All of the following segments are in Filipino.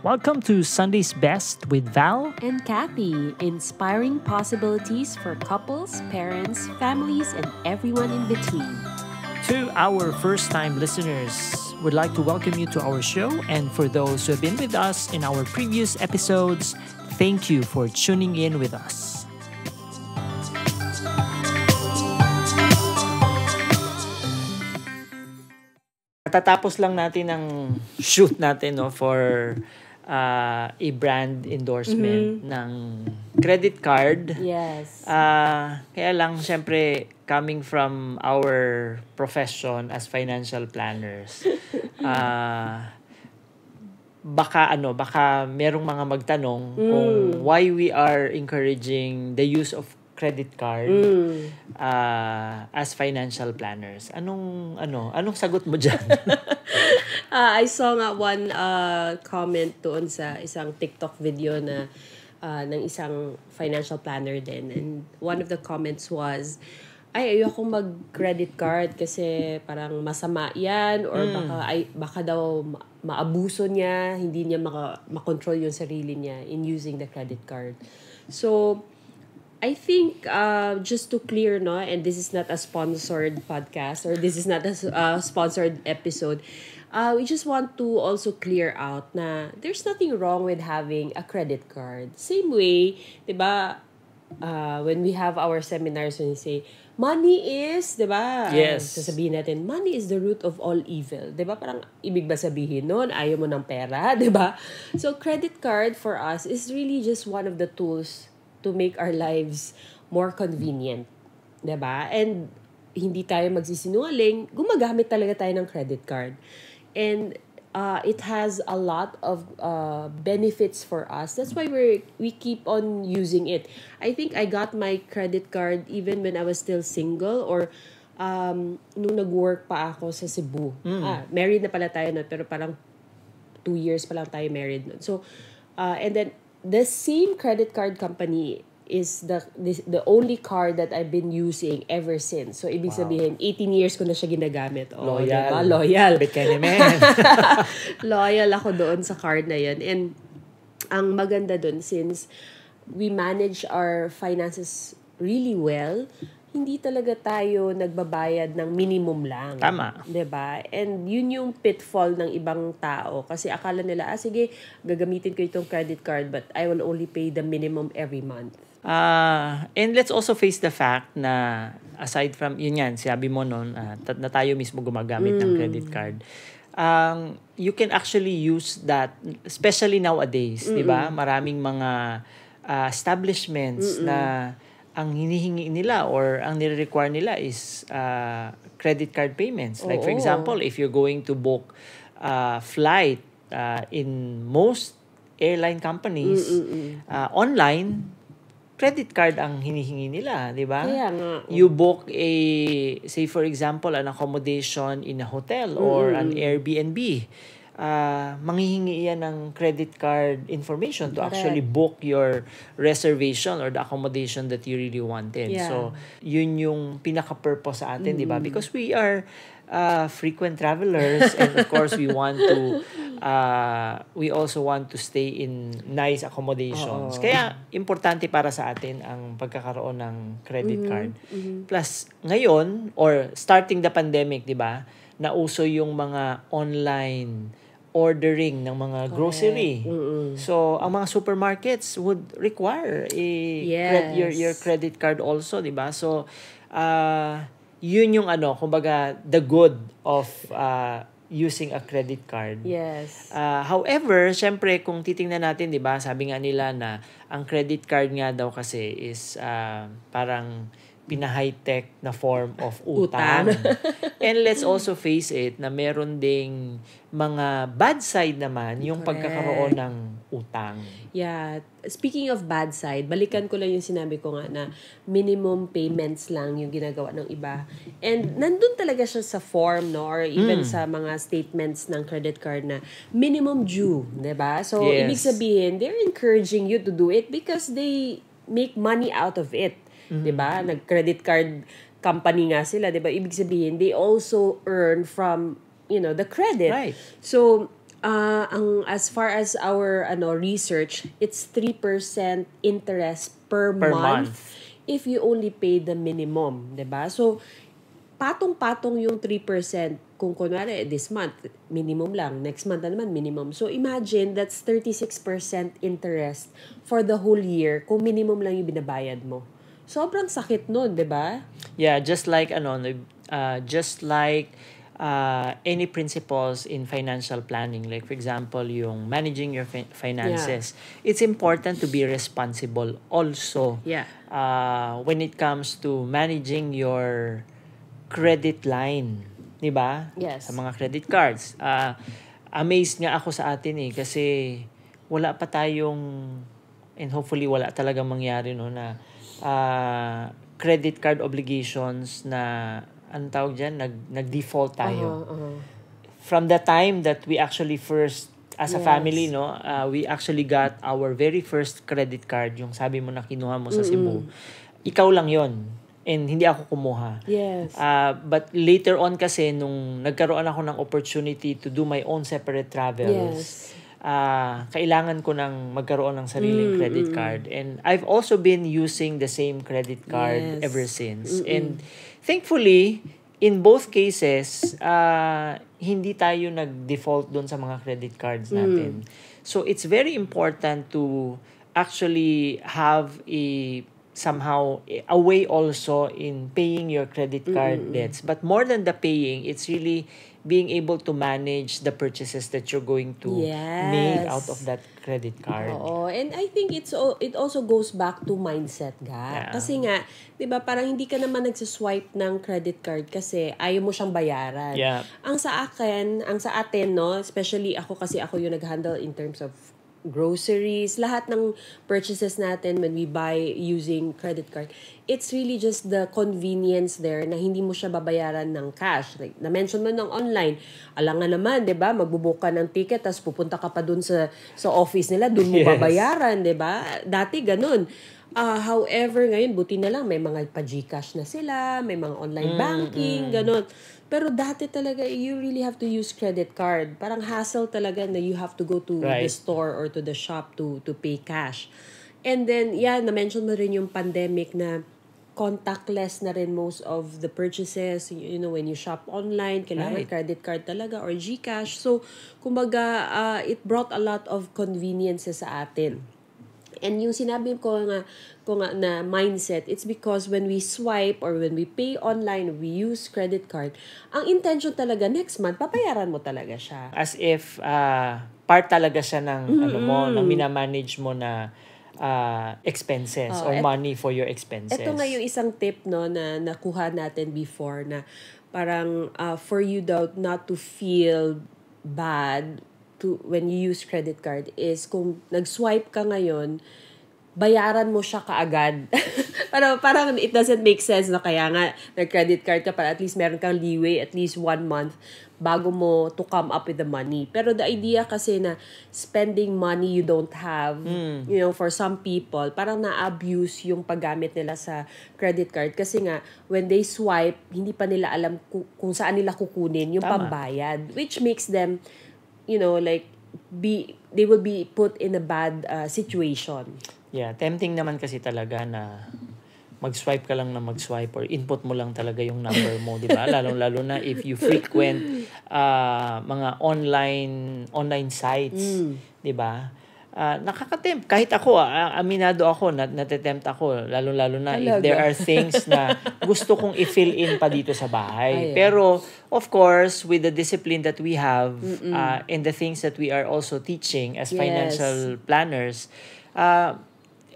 Welcome to Sunday's Best with Val. And Kathy, inspiring possibilities for couples, parents, families, and everyone in between. To our first-time listeners, we'd like to welcome you to our show. And for those who have been with us in our previous episodes, thank you for tuning in with us. Tatapos lang natin ang shoot natin for a brand endorsement ng credit card. Yes. Kaya lang, syempre, coming from our profession as financial planners, baka merong mga magtanong kung why we are encouraging the use of credit card as financial planners. Anong sagot mo dyan? I saw nga one comment doon sa isang TikTok video na ng isang financial planner din. And one of the comments was, ayoko mag-credit card kasi parang masama yan or baka daw maabuso niya, hindi niya makontrol yung sarili niya in using the credit card. So, I think just to clear, and this is not a sponsored podcast or this is not a sponsored episode, we just want to also clear out na there's nothing wrong with having a credit card. Same way, diba, when we have our seminars when we say, money is, diba? Yes. Sasabihin natin, money is the root of all evil. Diba? Parang ibig ba sabihin nun, ayaw mo ng pera, diba? So, credit card for us is really just one of the tools to make our lives more convenient. Diba? And hindi tayo magsisinungaling, gumagamit talaga tayo ng credit card. And it has a lot of benefits for us. That's why we keep on using it. I think I got my credit card even when I was still single or nung nag-work pa ako sa Cebu. Married na pala tayo nun, pero parang 2 years pa lang tayo married nun. So, and then, the same credit card company is the only card that I've been using ever since. So, ibig sabihin, 18 years ko na siya ginagamit. Oh, loyal. Diba? Loyal. Man. Loyal ako doon sa card na yun. And ang maganda doon, since we manage our finances really well, hindi talaga tayo nagbabayad ng minimum lang. Tama. 'Di ba? And yun yung pitfall ng ibang tao. Kasi akala nila, sige, gagamitin ko itong credit card but I will only pay the minimum every month. And let's also face the fact na aside from, yun yan, sabi mo noon, na tayo mismo gumagamit ng credit card. You can actually use that, especially nowadays, 'di ba? Maraming mga establishments na ang hinihingi nila or ang nire-require nila is credit card payments. Like for example, if you're going to book flight in most airline companies, online, credit card ang hinihingi nila, di ba? Kaya nga. You book say for example, an accommodation in a hotel or an Airbnb. Manghihingi yan ng credit card information to actually book your reservation or the accommodation that you really wanted. Yeah. So, yun yung pinaka-purpose sa atin, di ba? Because we are frequent travelers and of course we also want to stay in nice accommodations. Kaya, importante para sa atin ang pagkakaroon ng credit card. Plus, ngayon, or starting the pandemic, di ba? Nauso yung mga online ordering ng mga grocery. So, ang mga supermarkets would require your credit card also, di ba? So, yun yung kumbaga, the good of using a credit card. Yes. However, syempre, kung titingnan natin, di ba, sabi nga nila na ang credit card nga daw kasi is parang pina-high-tech na form of utang. And let's also face it na meron ding mga bad side naman yung pagkakaroon ng utang. Yeah. Speaking of bad side, balikan ko lang yung sinabi ko nga na minimum payments lang yung ginagawa ng iba. And nandun talaga siya sa form, or even sa mga statements ng credit card na minimum due, diba? So, ibig sabihin, they're encouraging you to do it because they make money out of it. Diba? Nag-credit card company nga sila, diba? Ibig sabihin, they also earn from, the credit. Right. So, as far as our research, it's 3% interest per month if you only pay the minimum, 'di ba? So patong-patong yung 3%. Kung kunwari, this month, minimum lang. Next month na naman, minimum. So, imagine, that's 36% interest for the whole year kung minimum lang yung binabayad mo. Sobrang sakit nun, di ba? Yeah, just like, any principles in financial planning. Like, for example, yung managing your finances. Yeah. It's important to be responsible also. Yeah. When it comes to managing your credit line, 'di ba? Yes. Sa mga credit cards. Amazed nga ako sa atin kasi wala pa tayong, and hopefully wala talagang mangyari na credit card obligations na anong tawag diyan, nag-default tayo. From the time that we actually first as a family, we actually got our very first credit card, yung sabi mo na kinuha mo sa Cebu. Ikaw lang 'yon. And hindi ako kumuha. Yes. But later on kasi, nung nagkaroon ako ng opportunity to do my own separate travels, kailangan ko nang magkaroon ng sariling credit card. And I've also been using the same credit card ever since. And thankfully, in both cases, hindi tayo nag-default doon sa mga credit cards natin. So it's very important to actually have somehow a way also in paying your credit card debts. But more than the paying, it's really being able to manage the purchases that you're going to make out of that credit card. Oo. And I think it also goes back to mindset, ga. Yeah. Kasi nga, 'di ba, parang hindi ka naman nagsiswipe ng credit card kasi ayaw mo siyang bayaran. Yeah. Ang sa atin, especially ako kasi ako yung nag-handle in terms of groceries, lahat ng purchases natin when we buy using credit card, it's really just the convenience there na hindi mo siya babayaran ng cash. Like, na-mention mo ng online, alangan naman, 'di ba? Magbubook ka ng ticket tapos pupunta ka pa dun sa office nila, dun mo babayaran, 'di ba? Dati ganun. However, ngayon, buti na lang, may mga pa-GCash na sila, may mga online banking, ganun. Pero dati talaga, you really have to use credit card. Parang hassle talaga na you have to go to the store or to the shop to pay cash. And then, na-mention mo rin yung pandemic na contactless na rin most of the purchases. You know, when you shop online, kailangan credit card talaga or GCash. So, kumbaga, it brought a lot of conveniences sa atin. And yung sinabi ko nga na mindset, it's because when we swipe or when we pay online, we use credit card, ang intention talaga next month, papayaran mo talaga siya. As if part talaga siya ng ng minamanage mo na expenses or money for your expenses. Ito nga yung isang tip na nakuha natin before na parang for you daw not to feel bad when you use credit card is kung nag-swipe ka ngayon, bayaran mo siya kaagad. parang it doesn't make sense na kaya nga nag-credit card ka para at least meron kang leeway at least 1 month bago mo to come up with the money. Pero the idea kasi na spending money you don't have, you know, for some people, parang na-abuse yung paggamit nila sa credit card kasi nga when they swipe, hindi pa nila alam kung saan nila kukunin yung pambayad, which makes them, you know, like they will be put in a bad situation. Yeah, tempting naman kasi talaga na mag-swipe ka lang na mag-swipe or input mo lang talaga yung number mo, di ba? Lalo na if you frequent mga online sites, di ba? Nakaka-tempt. Kahit ako, aminado ako, natatempt ako. Lalo na if there are things na gusto kong i-fill in pa dito sa bahay. Pero, of course, with the discipline that we have and the things that we are also teaching as financial planners,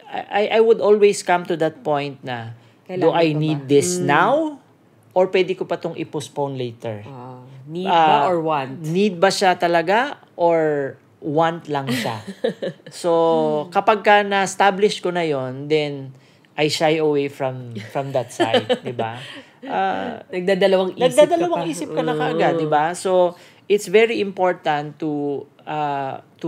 I would always come to that point na, do I need this now? Or pwede ko pa itong i-postpone later? Need ba or want? Need ba siya talaga? Or want lang siya? So, kapag ka na-establish ko na yon, then I shy away from that side, di ba? Nagdadalawang isip ka na kaagad, di ba? So, it's very important to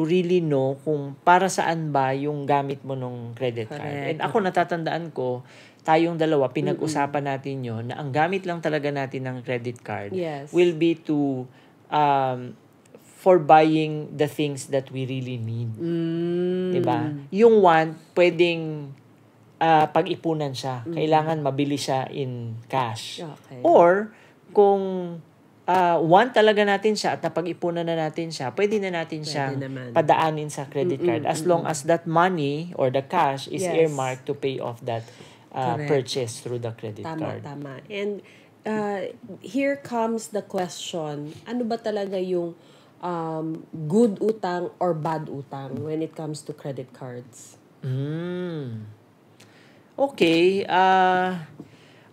really know kung para saan ba yung gamit mo nung credit card. Correct. And ako natatandaan ko, tayong dalawa, pinag-usapan natin yon na ang gamit lang talaga natin ng credit card will be to for buying the things that we really need. 'Di ba? Yung want, pwedeng pag-ipunan siya. Kailangan mabili siya in cash. Okay. Or, kung want talaga natin siya at napag-ipunan na natin siya, pwede na natin siyang naman. padaanin sa credit card as long as that money or the cash is Yes. earmarked to pay off that Correct. purchase through the credit card. Tama. And here comes the question, ano ba talaga yung good utang or bad utang when it comes to credit cards? Okay,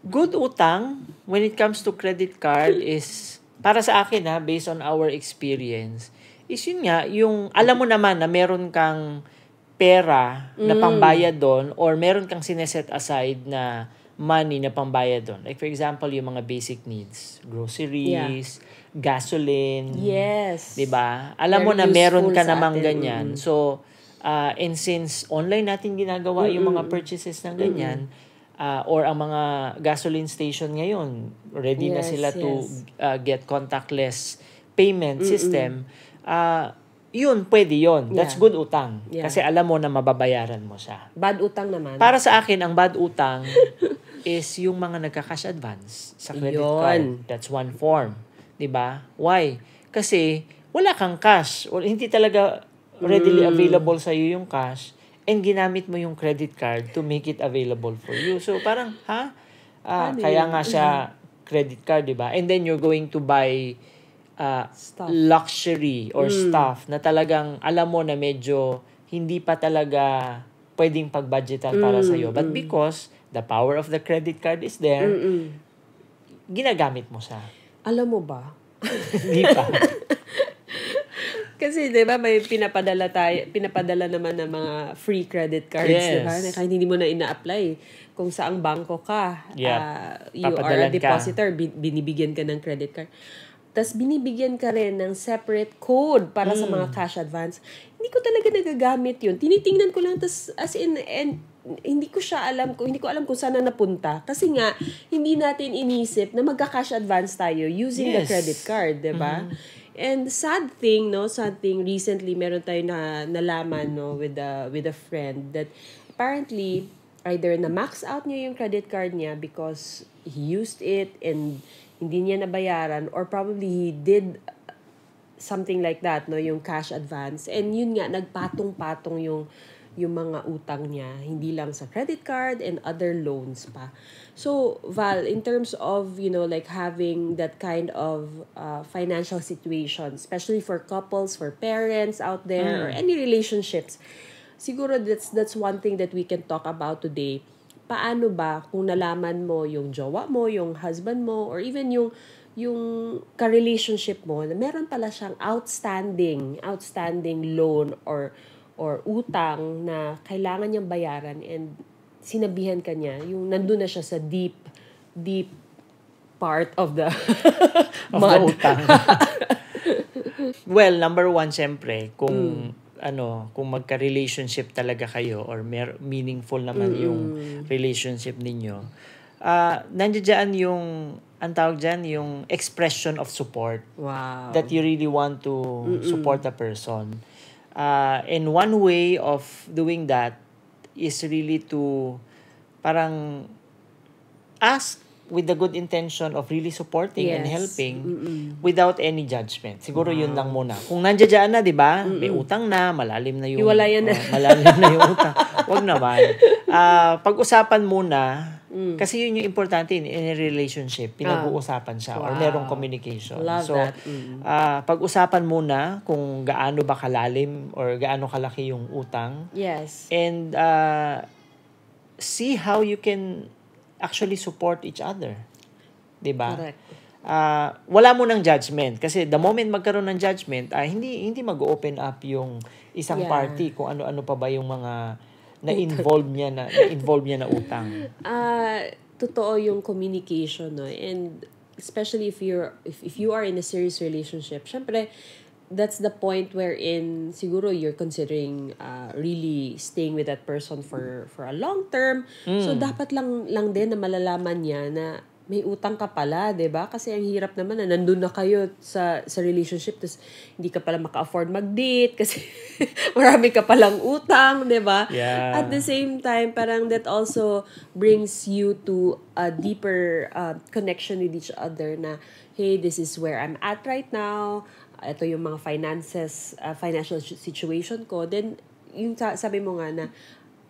good utang when it comes to credit card is, para sa akin based on our experience, is yun nga, yung alam mo naman na meron kang pera na pambayad doon or meron kang sineset aside na money na pambayad doon. Like for example, yung mga basic needs, groceries, gasoline. Yes. 'Di ba? Alam mo Very na meron useful ka sa namang atin. ganyan. So, and since online natin ginagawa yung mga purchases ng ganyan, or ang mga gasoline station ngayon, ready na Yes, sila to yes. get contactless payment system, yun, pwede yun. That's Yeah. good utang. Yeah. Kasi alam mo na mababayaran mo siya. Bad utang naman. Para sa akin, ang bad utang is yung mga nagka-cash advance sa credit Yun. card. That's one form. 'Di ba? Why? Kasi wala kang cash or hindi talaga readily available sa iyo yung cash and ginamit mo yung credit card to make it available for you. So parang, Ano kaya yun? nga siya credit card, 'di ba? And then you're going to buy Stuff. luxury or stuff na talagang alam mo na medyo hindi pa talaga pwedeng pag-budgetan para sa iyo. But because the power of the credit card is there, ginagamit mo siya. Alam mo ba? Hindi pa. Kasi 'di ba may pinapadala naman ng mga free credit cards, Yes. 'di ba? Kahit hindi mo na ina-apply kung saang bangko ka, Yep. you are a Papadalan ka. depositor, binibigyan ka ng credit card. Tapos binibigyan ka rin ng separate code para sa mga cash advance. Hindi ko talaga nagagamit 'yun. Tinitingnan ko lang, tas as in, and hindi ko alam kung saan na napunta. Kasi nga, hindi natin inisip na magka-cash advance tayo using the Yes. credit card, 'di ba? And sad thing recently meron tayo na nalaman with a friend that apparently either na max out niya yung credit card niya because he used it and hindi niya nabayaran, or probably he did something like that, yung cash advance, and yun nga nagpatong-patong yung mga utang niya, hindi lang sa credit card and other loans pa. So, Val, in terms of, like having that kind of financial situation, especially for couples, for parents out there, or any relationships, siguro that's one thing that we can talk about today. Paano ba kung nalaman mo yung jowa mo, yung husband mo, or even yung ka-relationship mo, na meron pala siyang outstanding loan or utang na kailangan niyang bayaran, and sinabihan ka niya, yung nandun na siya sa deep part of the Of the utang. Well, number one, syempre, kung magka-relationship talaga kayo or meaningful naman yung relationship ninyo, nandiyan yung, ang tawag dyan, yung expression of support. Wow. That you really want to support the person. And one way of doing that is really to parang ask with the good intention of really supporting and Yes. helping without any judgment. Siguro yun lang muna. Kung nandiyan na, 'di ba? May utang na, malalim na yung Hiwalayan na. malalim na yung utang. Wag naman. Pag-usapan muna kasi yun yung importante in a relationship. Pinag-uusapan siya or Wow. merong communication. Love So, that. pag-usapan muna kung gaano ba kalalim or gaano kalaki yung utang. Yes. And see how you can actually support each other. 'Di ba? Correct. Wala mo ng judgment kasi the moment magkaroon ng judgment, hindi mag-open up yung isang Yeah. party kung ano-ano pa ba yung mga na-involve niya na utang. Totoo yung communication, no? And especially if you are in a serious relationship, syempre that's the point wherein siguro you're considering really staying with that person for a long term. So dapat lang din na malalaman niya na may utang ka pala, 'di ba? Kasi ang hirap naman na nandun na kayo sa relationship tapos hindi ka pala maka-afford mag-date kasi marami ka palang utang, 'di ba? Yeah. At the same time, parang that also brings you to a deeper connection with each other na, hey, this is where I'm at right now. Ito yung mga financial situation ko. Then, yung sabi mo nga na,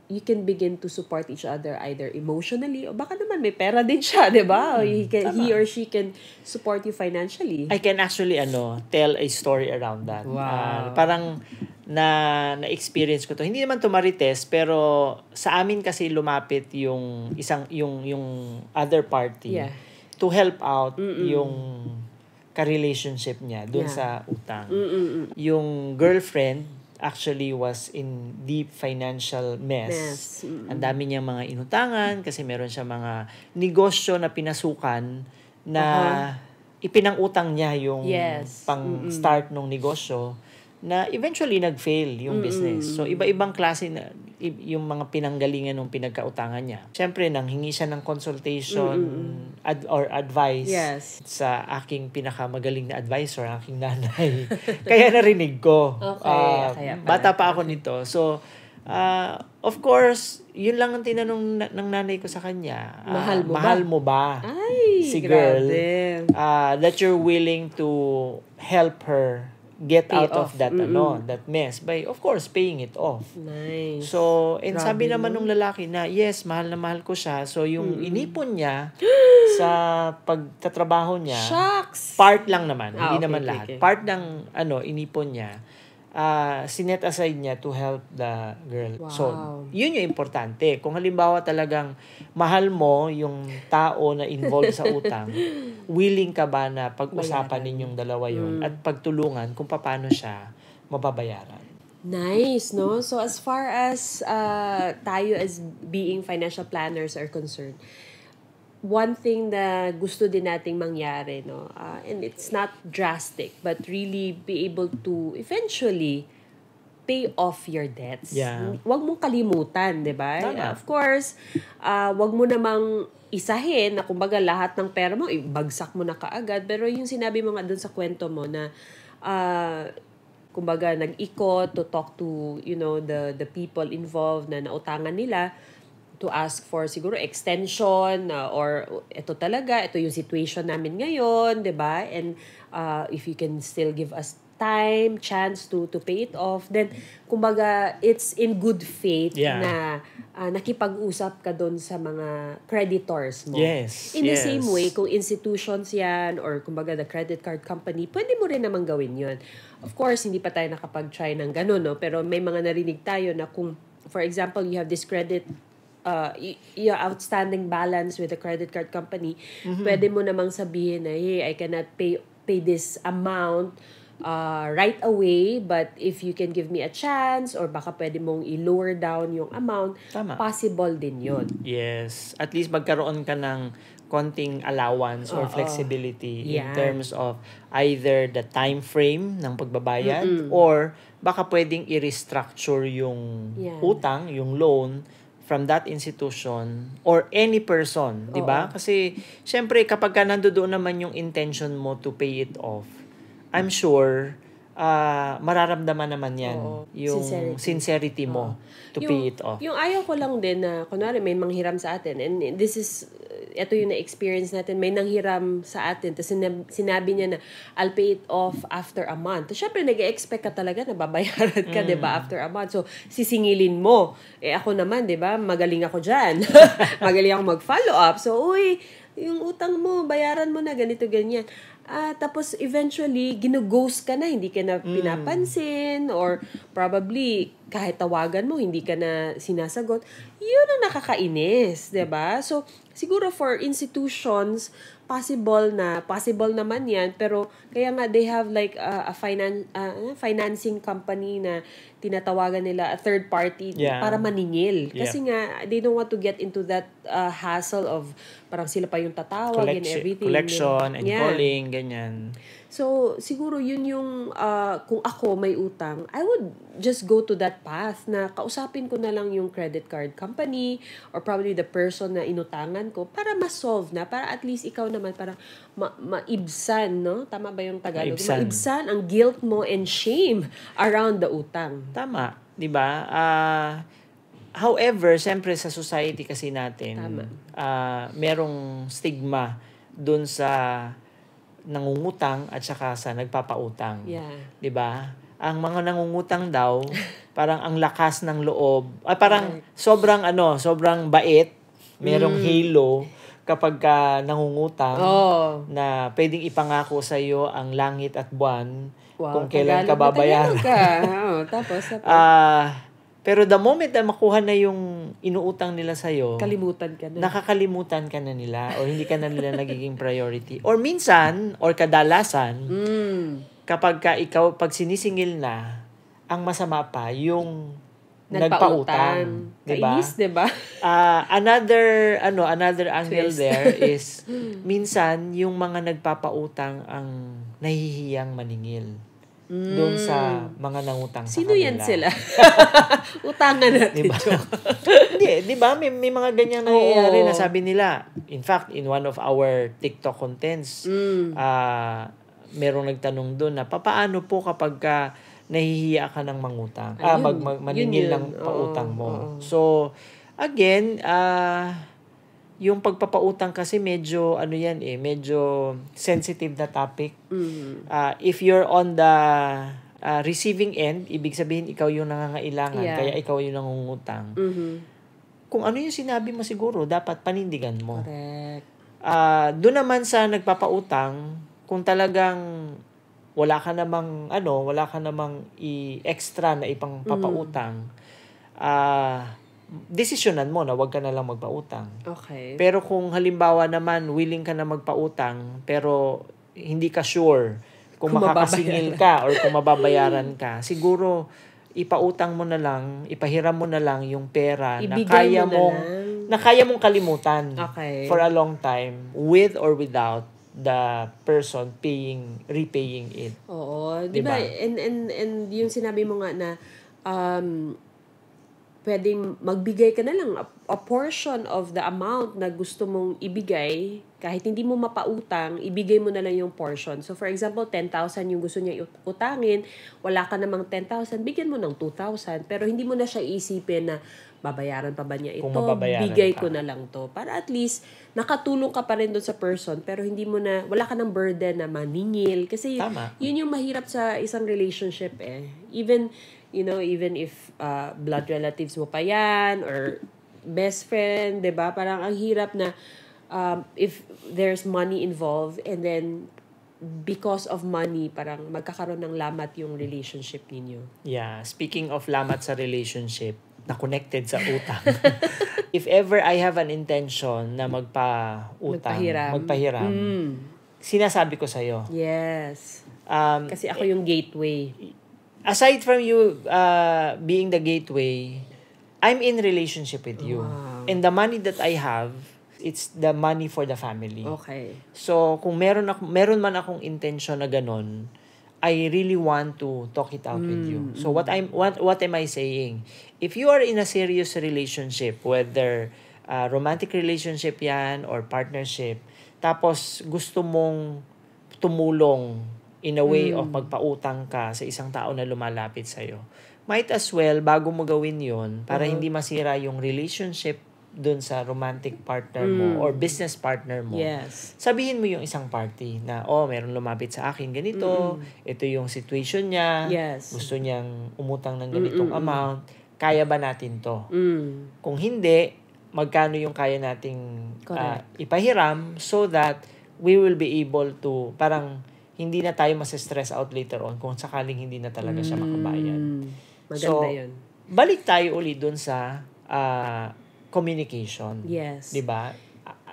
you can begin to support each other either emotionally o baka naman may pera din siya, 'di ba? He or she can support you financially. I can actually tell a story around that. Wow. Parang na-experience ko to. Hindi naman to marites, pero sa amin kasi lumapit yung other party to help out yung ka-relationship niya dun sa utang. Yung girlfriend actually was in deep financial mess. Ang dami niyang mga inutangan kasi meron siya mga negosyo na pinasukan na ipinang-utang niya yung pang-start ng negosyo na eventually nag-fail yung business. So, iba-ibang klase na yung mga pinanggalingan ng pinagkautangan niya. Siyempre, nanghingi siya ng consultation or advice sa aking pinakamagaling na advisor, aking nanay. Kaya narinig ko. Bata pa ako nito. So, of course, yun lang ang tinanong ng nanay ko sa kanya. Mahal mo ba? Ay, si girl? grabe. That you're willing to help her get out of that that mess by of course paying it off. Nice. So, and sabi naman nung lalaki na yes, mahal na mahal ko siya. So, yung inipon niya sa pagtatrabaho niya, Shucks! part lang naman, hindi okay, naman lahat. Okay. Part ng inipon niya, sinet aside niya to help the girl. Wow. So, yun yung importante. Kung halimbawa talagang mahal mo yung tao na involved sa utang, willing ka ba na pag-usapan ninyong dalawa yun at pagtulungan kung paano siya mababayaran? Nice, no? So, as far as tayo as being financial planners are concerned, one thing na gusto din nating mangyari, no? And it's not drastic, but really be able to eventually pay off your debts. Yeah. Huwag mong kalimutan, di ba? Tama. Of course, huwag mo namang isahin na kumbaga lahat ng pera mo, ibagsak mo na kaagad. Pero yung sinabi mo nga dun sa kwento mo na kumbaga nag-ikot to talk to, the people involved na nautangan nila, to ask for siguro extension or ito yung situation namin ngayon, 'di ba? And if you can still give us time, chance to pay it off, then kumbaga it's in good faith na nakipag-usap ka doon sa mga creditors mo. Yes. In the same way, kung institutions yan or kumbaga the credit card company, pwede mo rin naman gawin yun. Of course, hindi pa tayo nakapag-try ng ganun, no? Pero may mga narinig tayo na kung, for example, you have this credit your outstanding balance with the credit card company, pwede mo namang sabihin na, hey, I cannot pay this amount right away, but if you can give me a chance or baka pwede mong i-lower down yung amount, possible din yun. Yes. At least magkaroon ka ng konting allowance or flexibility in terms of either the time frame ng pagbabayad or baka pwedeng i-restructure yung utang, yung loan from that institution or any person, 'di ba? Kasi syempre kapag ka nandoon naman yung intention mo to pay it off, I'm sure mararamdaman naman yan yung sincerity mo to pay it off. Yung ayaw ko lang din na kunwari may manghiram sa atin and ito yung na-experience natin, may nanghiram sa atin tapos sinabi niya na I'll pay it off after a month. Siyempre nag-expect ka talaga na babayaran ka, 'di ba, after a month. So sisingilin mo. Ako naman, 'di ba, magaling ako diyan. Magaling ako mag-follow up. So yung utang mo, bayaran mo na ganito ganyan. Tapos eventually gino-ghost ka na, hindi ka na pinapansin or probably kahit tawagan mo hindi ka na sinasagot. Yun ang nakakainis, 'di ba? So siguro for institutions possible naman yan, pero kaya nga they have like a financing company na tinatawagan nila a third party para maningil kasi nga they don't want to get into that hassle of parang sila pa yung tatawag and everything, collection and calling, ganyan. So, siguro yun yung, kung ako may utang, I would just go to that path na kausapin ko na lang yung credit card company or probably the person na inutangan ko para ma-solve na, para at least ikaw naman, para maibsan, no? Tama ba yung Tagalog? Maibsan ang guilt mo and shame around the utang. Tama, 'di ba? However, siyempre sa society kasi natin, merong stigma dun sa nangungutang at saka sa nagpapautang. Yeah. 'Di ba? Ang mga nangungutang daw, parang ang lakas ng loob, parang sobrang bait, merong halo kapag ka nangungutang na pwedeng ipangako sa iyo ang langit at buwan kung kailan ka babayaran. Tapos pero the moment na makuha na yung inuutang nila sa'yo, nakakalimutan ka na nila o hindi ka na nila nagiging priority. Or minsan, or kadalasan, kapag pag sinisingil na, ang masama pa, yung nagpautang. Diba? Kainis, diba? Another angle there is, minsan, yung mga nagpapautang ang nahihiyang maningil. Doon sa mga nangutang sa kanila. Sino yan sila? Utangan natin. Diba? Hindi, di ba? May mga ganyang nangyayari na sabi nila. In fact, in one of our TikTok contents, merong nagtanong doon na, paano po kapag nahihiya ka ng mangutang? Maningil ng pautang mo. So, again, yung pagpapautang kasi medyo medyo sensitive na topic. If you're on the receiving end, ibig sabihin ikaw yung nangangailangan, kaya ikaw yung nangungutang. Kung ano yung sinabi mo siguro, dapat panindigan mo. Correct. Doon naman sa nagpapautang, kung talagang wala ka namang extra na ipang papautang, desisyonan mo na wag ka na lang magpautang. Okay. Pero kung halimbawa naman willing ka na magpautang pero hindi ka sure kung makakasingil ka or kung mababayaran ka, siguro ipautang mo na lang, ipahiram mo na lang yung pera na kaya mong kalimutan for a long time, with or without the person repaying it. Oo, diba? And yung sinabi mo nga na pwedeng magbigay ka na lang a portion of the amount na gusto mong ibigay, kahit hindi mo mapautang, ibigay mo na lang yung portion. So for example, 10,000 yung gusto niya utangin, wala ka namang 10,000, bigyan mo ng 2,000, pero hindi mo na siya isipin na babayaran pa ba niya ito, bigay ko na lang to. Para at least nakatulong ka pa rin doon sa person, pero wala ka ng burden na maningil. Kasi yun yung mahirap sa isang relationship Even if blood relatives mo pa yan or best friend, 'di ba? Parang ang hirap na if there's money involved and then because of money, parang magkakaroon ng lamat yung relationship ninyo. Yeah, speaking of lamat sa relationship, na connected sa utang. If ever I have an intention na magpahiram, sinasabi ko sa'yo. Yes. Kasi ako yung gateway. Aside from you being the gateway, I'm in relationship with you. Wow. And the money that I have, it's the money for the family. Okay. So, kung meron man akong intention na ganun, I really want to talk it out with you. So, what am I saying? If you are in a serious relationship, whether romantic relationship yan or partnership, tapos gusto mong tumulong in a way of magpautang ka sa isang tao na lumalapit sa'yo, might as well, bago mo gawin yun, para hindi masira yung relationship dun sa romantic partner mo or business partner mo, sabihin mo yung isang party na, meron lumapit sa akin ganito, ito yung situation niya, gusto niyang umutang ng ganitong amount, kaya ba natin to? Kung hindi, magkano yung kaya nating ipahiram so that we will be able to, parang hindi na tayo mas-stress out later on kung sakaling hindi na talaga siya makabayad. Maganda yun. Balik tayo ulit dun sa communication. Yes. 'Di ba?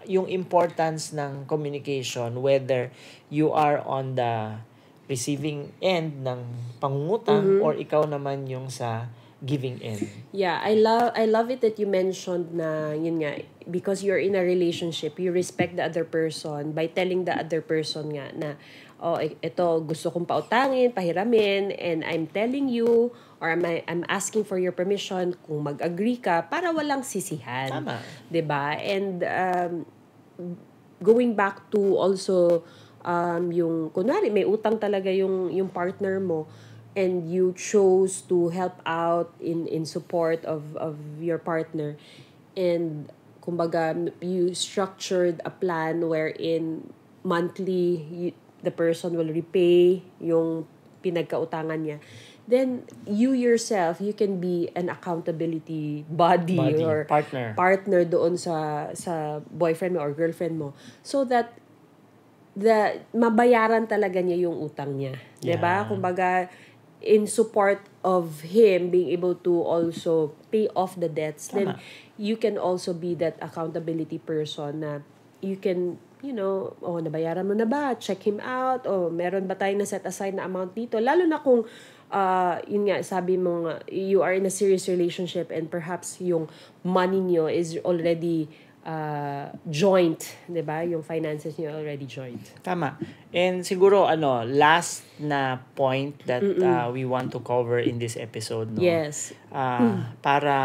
Yung importance ng communication, whether you are on the receiving end ng pangungutang or ikaw naman yung sa giving end. Yeah, I love it that you mentioned na yun nga, because you're in a relationship, you respect the other person by telling the other person nga na oh, ito gusto kong pautangin, pahiramin, and I'm telling you, or I'm asking for your permission kung mag-agree ka para walang sisihan. Tama. 'Di ba? And going back to also yung kunwari may utang talaga yung partner mo and you chose to help out in support of your partner, and kumbaga you structured a plan wherein monthly the person will repay yung pinagkautangan niya, then you yourself, you can be an accountability body or partner doon sa boyfriend mo or girlfriend mo, so that mabayaran talaga niya yung utang niya. Yeah. 'Di ba? Kumbaga, in support of him being able to also pay off the debts, then you can also be that accountability person na you can, nabayaran mo na ba? Check him out. Meron ba tayo na set aside na amount dito? Lalo na kung, yun nga, sabi mo nga, you are in a serious relationship and perhaps yung money niyo is already joint, 'di ba? Yung finances niyo already joint. Tama. And siguro last na point that we want to cover in this episode, no. Yes. Para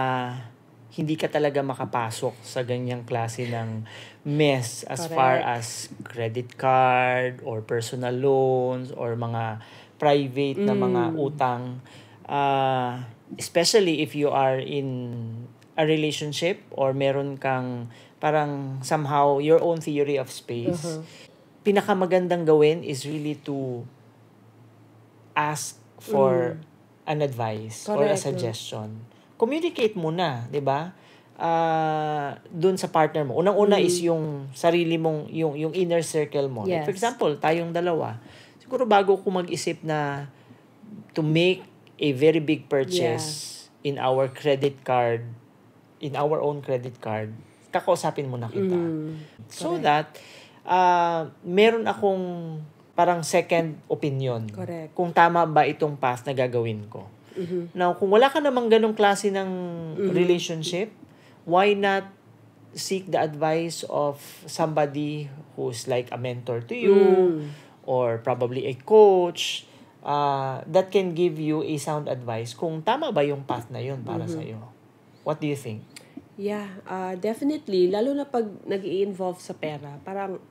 hindi ka talaga makapasok sa ganyang klase ng mess as Correct. far as credit card or personal loans or mga private na mga utang, especially if you are in a relationship or meron kang parang somehow your own theory of space. Pinakamagandang gawin is really to ask for an advice or a suggestion. Communicate muna, 'di ba? Doon sa partner mo. Unang-una is yung sarili mong yung inner circle mo. Yes. Like for example, tayong dalawa. Siguro bago ko mag-isip na to make a very big purchase in our credit card, in our own credit card, kakausapin mo na kita. So that, meron akong parang second opinion. Correct. Kung tama ba itong path na gagawin ko. Now, kung wala ka namang ganong klase ng relationship, why not seek the advice of somebody who's like a mentor to you, or probably a coach, that can give you a sound advice kung tama ba yung path na yun para sa'yo. What do you think? Yeah, definitely. Lalo na pag nag-i-involve sa pera, parang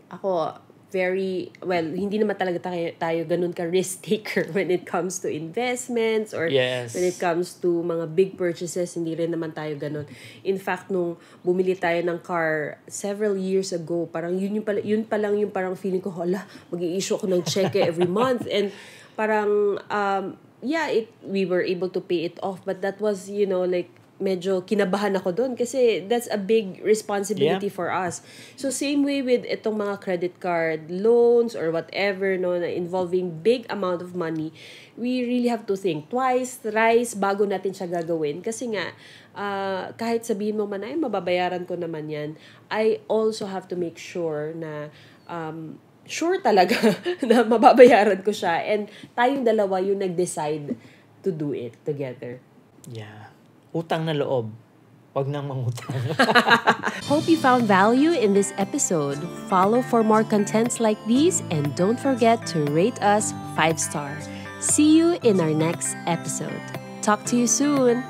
ako, hindi naman talaga tayo ganun ka risk taker when it comes to investments or when it comes to mga big purchases, hindi rin naman tayo ganun. In fact, nung bumili tayo ng car several years ago, parang yun pa lang yung parang feeling ko, mag-i-issue ako ng cheque every month, and parang we were able to pay it off, but that was, like, medyo kinabahan ako doon kasi that's a big responsibility for us. So same way with itong mga credit card loans or whatever, no, na involving big amount of money, we really have to think twice, thrice bago natin siya gagawin kasi nga kahit sabihin mo man ay mababayaran ko naman yan, I also have to make sure na sure talaga na mababayaran ko siya, and tayong dalawa yung nag-decide to do it together. Yeah. Utang na loob. Wag nang mangutang. Hope you found value in this episode. Follow for more contents like these, and don't forget to rate us 5 stars. See you in our next episode. Talk to you soon.